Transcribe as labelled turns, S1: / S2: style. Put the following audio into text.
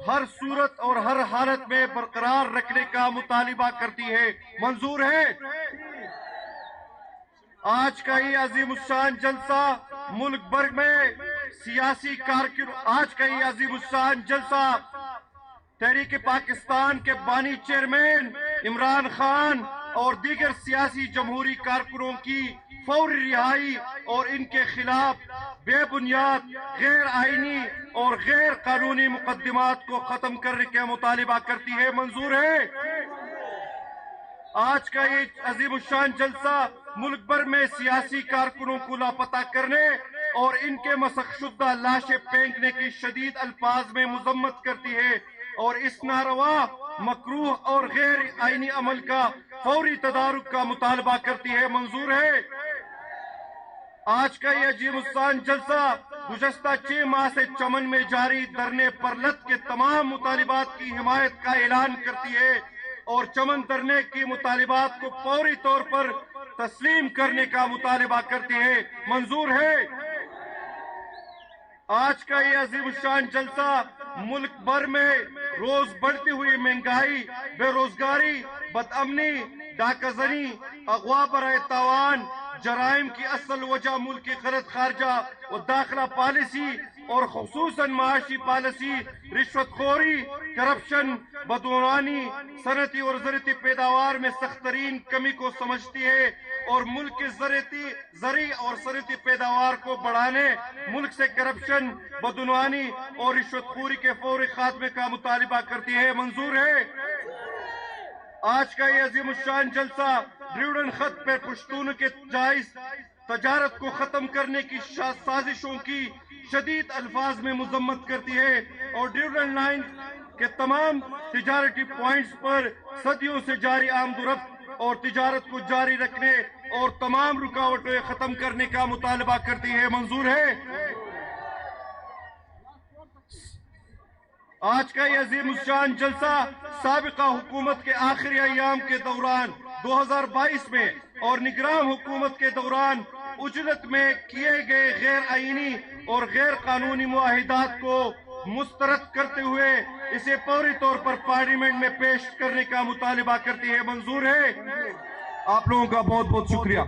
S1: ہر صورت اور ہر حالت میں برقرار رکھنے کا مطالبہ کرتی ہے۔ منظور ہے؟ آج کا یہ عظیم الشان جلسہ ملک بھر میں سیاسی آج کا یہ عظیم الشان جلسہ تحریک پاکستان کے بانی چیئرمین عمران خان اور دیگر سیاسی جمہوری کارکنوں کی فوری رہائی اور ان کے خلاف بے بنیاد غیر آئینی اور غیر قانونی مقدمات کو ختم کرنے کا مطالبہ کرتی ہے۔ منظور ہے؟ آج کا یہ عظیم الشان جلسہ ملک بھر میں سیاسی کارکنوں کو لاپتہ کرنے اور ان کے مسخ شدہ لاشیں پھینکنے کی شدید الفاظ میں مذمت کرتی ہے اور اس ناروا، مکروہ اور غیر آئینی عمل کا فوری تدارک کا مطالبہ کرتی ہے۔ منظور ہے؟ آج کا یہ عظیم الشان جلسہ گزشتہ 6 ماہ سے چمن میں جاری دھرنے پر لد کے تمام مطالبات کی حمایت کا اعلان کرتی ہے اور چمن دھرنے کی مطالبات کو فوری طور پر تسلیم کرنے کا مطالبہ کرتی ہے۔ منظور ہے؟ آج کا یہ عظیم الشان جلسہ ملک بھر میں روز بڑھتی ہوئی مہنگائی، بے روزگاری، بدامنی، ڈاکہ زنی، اغوا برائے تاوان، جرائم کی اصل وجہ ملک کی غلط خارجہ و داخلہ پالیسی اور خصوصاً معاشی پالیسی، رشوت خوری، کرپشن، بدعنوانی، صنعتی اور زرعی پیداوار میں سخت ترین کمی کو سمجھتی ہے اور ملک کی زرعی اور صنعتی پیداوار کو بڑھانے، ملک سے کرپشن، بدعنوانی اور رشوت خوری کے فوری خاتمے کا مطالبہ کرتی ہے۔ منظور ہے؟ آج کا یہ عظیم الشان جلسہ ڈریوڈن خط پر پشتون کے جائز تجارت کو ختم کرنے کی سازشوں کی شدید الفاظ میں مذمت کرتی ہے اور ڈریوڈن لائن کے تمام تجارتی پوائنٹس پر صدیوں سے جاری آمد و رفت اور تجارت کو جاری رکھنے اور تمام رکاوٹیں ختم کرنے کا مطالبہ کرتی ہے۔ منظور ہے؟ آج کا یہ عظیم الشان جلسہ سابقہ حکومت کے آخری ایام کے دوران 2022 میں اور نگراں حکومت کے دوران اجرت میں کیے گئے غیر آئینی اور غیر قانونی معاہدات کو مسترد کرتے ہوئے اسے فوری طور پر پارلیمنٹ میں پیش کرنے کا مطالبہ کرتی ہے۔ منظور ہے؟ آپ لوگوں کا بہت بہت شکریہ۔